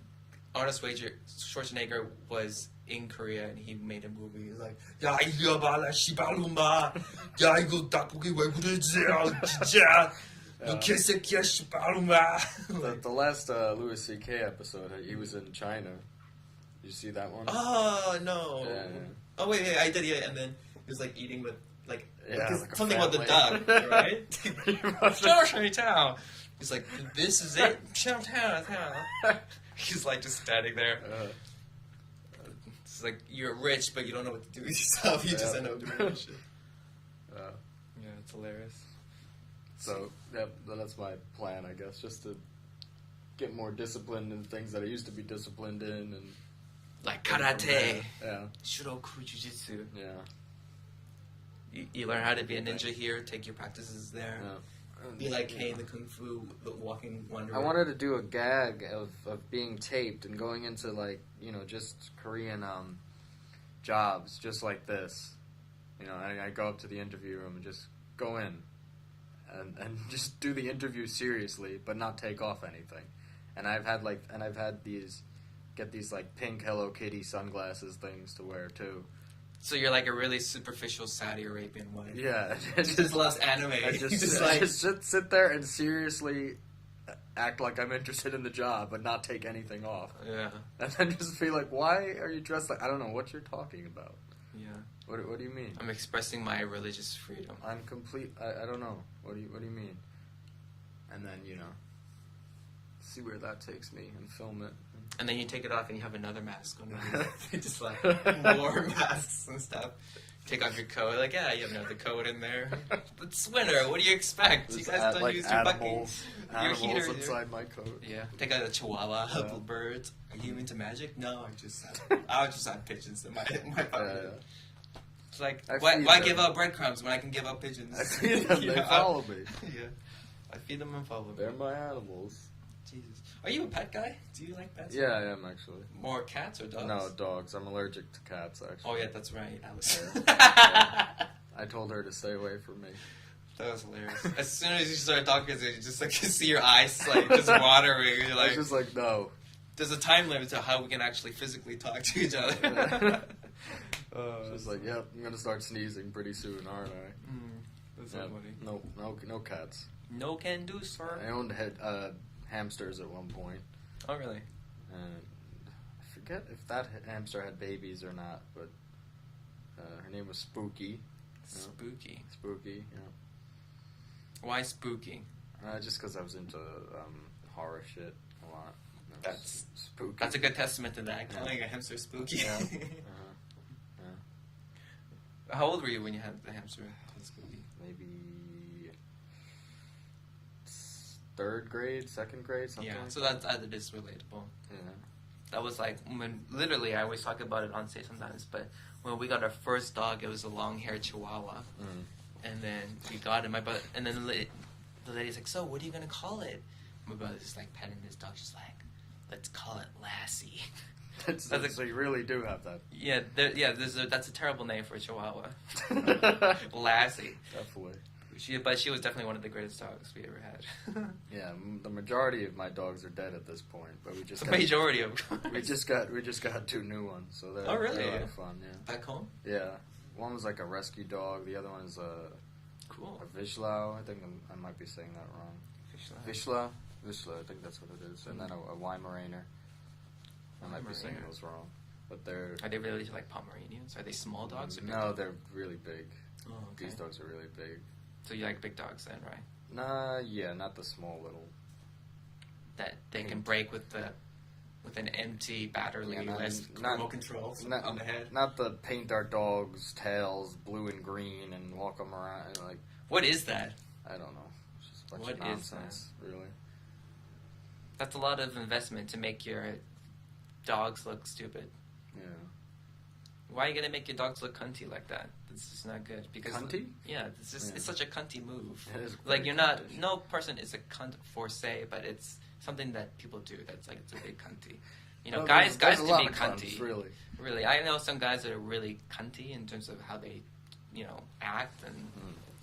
Arnold Schwarzenegger was in Korea and he made a movie? He's like, 야, 이거 봐라, 시발놈아. 야, 이거 닭고기 왜 그러지? 진짜. 너 개새끼야, 시발놈아. The last Louis C.K. episode, he was in China. Did you see that one? Oh, no. Yeah. Oh, wait, I did, yeah. And then he was, eating with, like something about the dog, right? Town. He's like, this is it? Town. He's, just standing there. It's like, you're rich, but you don't know what to do with yourself. You just end up doing that shit. hilarious. So that's my plan, I guess, just to get more disciplined in things that I used to be disciplined in, and like karate, yeah, Shuroku Jiu-Jitsu. Yeah. You learn how to be a ninja here. Take your practices there. Yeah. Be like Kane, the kung fu, the walking wanderer. I wanted to do a gag of being taped and going into like just Korean jobs just like this. I go up to the interview room and just go in and just do the interview seriously, but not take off anything. And I've had these like pink Hello Kitty sunglasses things to wear too. So you're like a really superficial Saudi Arabian wife. Yeah, just loves anime. I just sit there and seriously act like I'm interested in the job, but not take anything off. Yeah. And then just be like, "Why are you dressed like?" I don't know what you're talking about. Yeah. What do you mean? I'm expressing my religious freedom. I'm complete. I don't know. What do you mean? And then see where that takes me and film it. And then you take it off and you have another mask on. Just like more masks and stuff. Take off your coat. Like, yeah, you have another coat in there. It's winter. What do you expect? Just you guys don't use your animals heater inside my coat. Yeah. Take out a chihuahua, a little bird. Are you into magic? No, I just have pigeons in my pocket. Yeah. It's like, why give out breadcrumbs when I can give out pigeons? I feed them. They follow me. Yeah. I feed them and follow me. They're my animals. Jesus. Are you a pet guy? Do you like pets? Yeah, I am actually. More cats or dogs? No, dogs. I'm allergic to cats, actually. Oh, yeah, that's right, Alice. Yeah. I told her to stay away from me. That was hilarious. As soon as you started talking, you just like you see your eyes like just watering. You're like, I was just like, no. There's a time limit to how we can actually physically talk to each other. Just like, yep, I'm gonna start sneezing pretty soon, aren't I? That's so funny. No cats. No can do, sir. I owned hamsters at one point. Oh, really? And I forget if that hamster had babies or not, but her name was Spooky. Spooky. Spooky, yeah. Why spooky? Just because I was into horror shit a lot. That's spooky. That's a good testament to that. Calling a hamster spooky. Yeah. How old were you when you had the hamster? Spooky. Maybe third grade, second grade, something. Yeah. Like So that that is relatable. Yeah. That was like when literally I always talk about it on stage sometimes, but when we got our first dog, it was a long-haired Chihuahua, and then we got him. And then the lady's like, "So, what are you gonna call it?" My brother's just like petting his dog, just like, "Let's call it Lassie." So you really do have that. Yeah, that's a terrible name for a Chihuahua. Lassie. Definitely. But she was definitely one of the greatest dogs we ever had. Yeah, the majority of my dogs are dead at this point, but we just majority of we just got 2 new ones, so they're oh really? they're a lot of fun. Yeah. Back home? Yeah, one was like a rescue dog. The other one is a Vishlau. I think I might be saying that wrong. Vishla. I think that's what it is. And then a Weimaraner. I might be saying those wrong, but Are they really like Pomeranians? Are they small dogs? Or big no, dogs? they're really big. Oh, okay. These dogs are really big. So you like big dogs then, right? Nah, yeah, not the small little. That they can break with an empty battery-less remote control on the head. Not the paint our dogs' tails blue and green and walk them around like. What is that? I don't know. It's just a bunch of nonsense, really. That's a lot of investment to make your dogs look stupid. Yeah. Why are you gonna make your dogs look cunty like that? That's just not good. Because cunty? Yeah, it's such a cunty move. It is like no person is a cunt for se, but it's something that people do. That's like it's a big cunty. Guys can be cunty. Really, I know some guys that are really cunty in terms of how they, act, and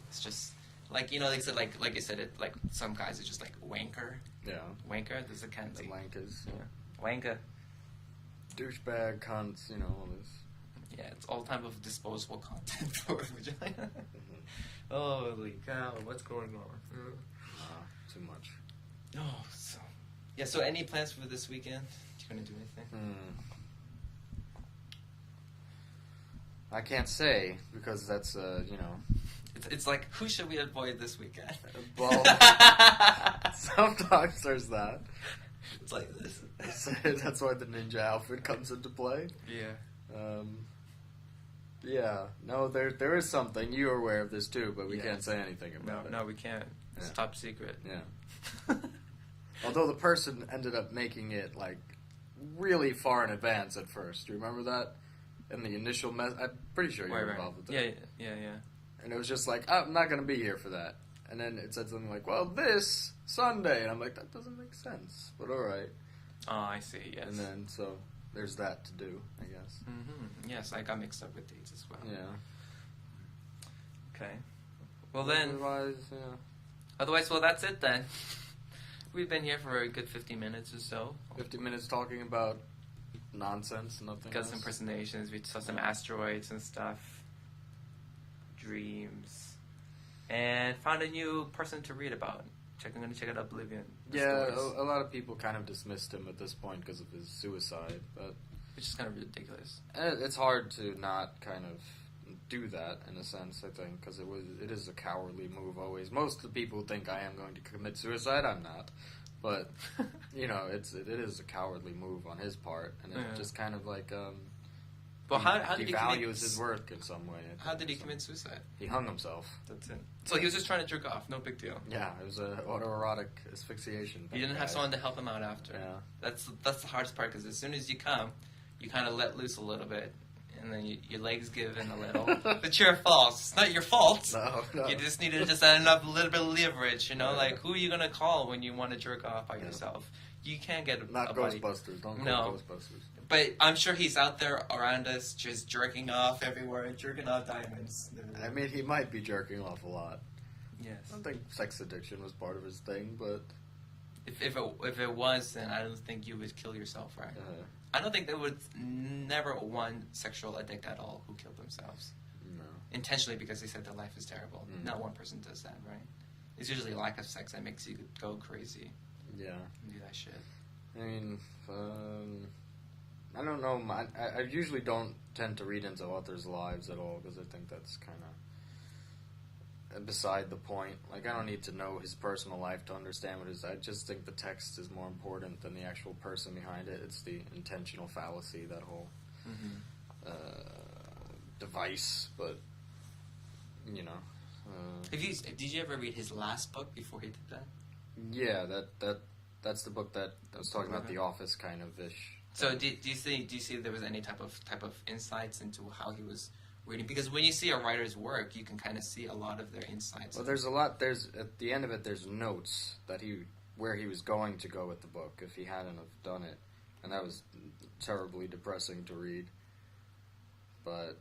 it's just like they said like I said it like some guys are just like wanker. Yeah. Wanker. There's a cunty. The wankers. Yeah. Wanker. Douchebag cunts. All this. Yeah, it's all type of disposable content for vagina. Holy cow, what's going on? Too much. Oh, so any plans for this weekend? You gonna do anything? I can't say because that's It's like who should we avoid this weekend? Well, sometimes there's that. It's like this. That's why the ninja outfit comes into play. Yeah. Yeah. No, there is something. You're aware of this too, but we Yes. can't say anything about it. No, we can't. It's top secret. Yeah. Although the person ended up making it, like, really far in advance at first. Do you remember that? In the initial I'm pretty sure you were involved with that. Yeah. And it was just like, I'm not going to be here for that. And then it said something like, well, this Sunday. And I'm like, that doesn't make sense. But all right. Oh, I see, yes. And then, so, there's that to do, I guess. Mm-hmm. Yes, I got mixed up with dates as well. Yeah. Okay. Well then, Otherwise, well that's it then. We've been here for a good 50 minutes or so. 50 minutes talking about nonsense, nothing Got else. some impersonations, we saw some asteroids and stuff. Dreams. And found a new person to read about. I'm going to check out Oblivion. Yeah, a lot of people kind of dismissed him at this point because of his suicide, but which is kind of ridiculous. it's hard to not kind of do that in a sense, I think, because it is a cowardly move always. Most of the people think I am going to commit suicide. I'm not, but you know, it is a cowardly move on his part, and it just kind of like well, how did he devalues his work in some way. How did he commit suicide? He hung himself. That's it. So he was just trying to jerk off. No big deal. Yeah, it was an autoerotic asphyxiation. You didn't have someone to help him out after. Yeah, that's the hardest part, because as soon as you come, you kind of let loose a little bit, and then your legs give in a little. But you're false. It's not your fault. No. You just needed just enough, a little bit of leverage. You know, like who are you gonna call when you want to jerk off by yourself? You can't get not a buddy. Ghostbusters. Don't No. call Ghostbusters. But I'm sure he's out there around us, just jerking off everywhere, jerking off diamonds. I mean, he might be jerking off a lot. Yes. I don't think sex addiction was part of his thing, but If it was, then I don't think you would kill yourself, right? I don't think there was never one sexual addict at all who killed themselves. no. Intentionally, because they said their life is terrible. Not one person does that, right? It's usually lack of sex that makes you go crazy Yeah. and do that shit. I mean, I don't know. I usually don't tend to read into authors' lives at all because I think that's kind of beside the point. Like, I don't need to know his personal life to understand what it is. I just think the text is more important than the actual person behind it. It's the intentional fallacy, that whole device. But, you know. Did you ever read his last book before he did that? Yeah, that's the book that I was talking about, The Office kind of ish. So do you see there was any type of insights into how he was reading? Because when you see a writer's work, you can kind of see a lot of their insights. Well, there's a lot. There's at the end of it, there's notes that where he was going to go with the book if he hadn't have done it, and that was terribly depressing to read. But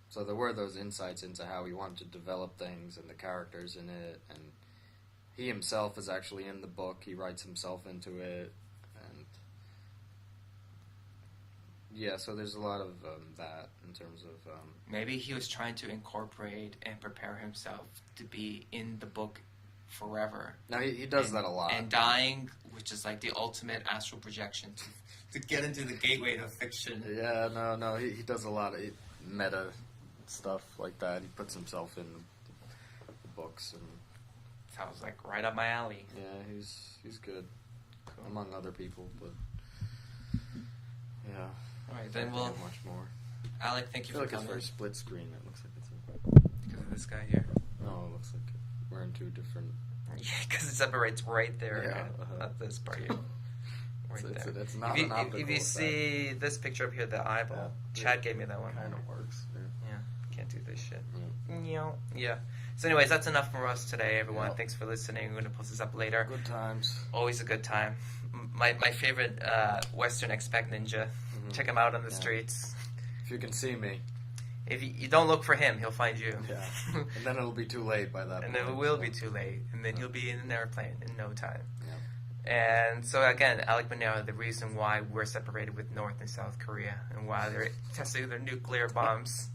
so there were those insights into how he wanted to develop things and the characters in it, and he himself is actually in the book. He writes himself into it, and yeah, so there's a lot of that in terms of maybe he was trying to incorporate and prepare himself to be in the book forever. Now he does that a lot, and dying, which is like the ultimate astral projection to get into the gateway to fiction. Yeah, no, he does a lot of meta stuff like that. He puts himself in the books, and sounds like right up my alley. yeah, he's good, among other people, but yeah. All right, then we'll. Much more. Alec, thank you for It's coming. very split screen. It looks like it's Because of this guy here. no, it looks like we're in two different. Yeah, because it separates right there. Yeah, Not this part here. Right there. It's not If an you, optical if you effect. see this picture up here, the eyeball, Yeah. Chad gave me that one. Kind of works. Yeah, can't do this shit. Yeah. Yeah. So anyways, that's enough for us today, everyone. Yep. Thanks for listening. We're going to post this up later. Good times. Always a good time. My favorite Western Expect Ninja. Mm-hmm. Check him out on the Yeah. streets. If you can see me. If you don't look for him, he'll find you. Yeah. And then it'll be too late by that And point. then it will so. be too late. And then you'll be in an airplane in no time. Yeah. And so again, Alec Miniero, the reason why we're separated with North and South Korea and why they're testing their nuclear bombs.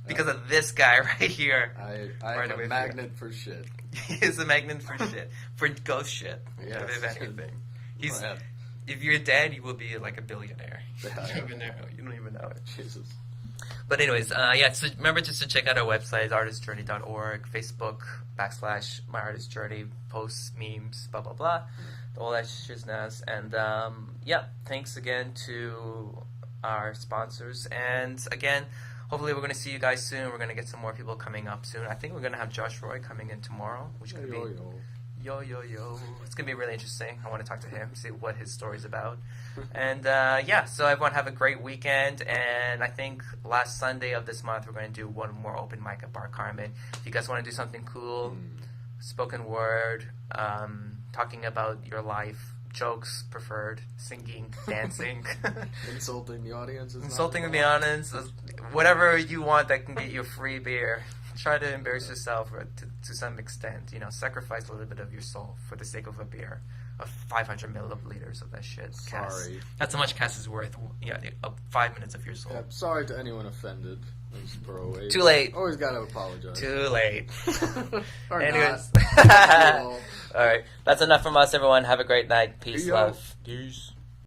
Because of this guy right here. I'm Right a away magnet for shit. He is a magnet for shit. For ghost shit. Yes. If anything. He's, Yeah. if you're dead, you will be like a billionaire. Yeah. You don't even know it. Jesus. But anyways, so remember just to check out our website, artistjourney.org, Facebook, /myartistjourney, posts, memes, blah, blah, blah. All that shiznaz. And, thanks again to our sponsors. And, again, hopefully we're going to see you guys soon. We're going to get some more people coming up soon. I think we're going to have Josh Roy coming in tomorrow, which is going to be... Yo. It's going to be really interesting. I want to talk to him, see what his story's about. And, so everyone have a great weekend. And I think last Sunday of this month, we're going to do one more open mic at Bar Carmen. If you guys want to do something cool, spoken word, talking about your life, jokes preferred, singing, dancing. Insulting the audience. Insulting the audience. Whatever you want that can get you a free beer. Try to embarrass yourself to some extent. Sacrifice a little bit of your soul for the sake of a beer. Of 500 milliliters of that shit. Sorry. Cass. That's how much Cass is worth. 5 minutes of your soul. Yeah, sorry to anyone offended. Too late. Always gotta apologize. Too late. Or Anyways. not. All right. That's enough from us, everyone. Have a great night. Peace, Yo. love. Peace.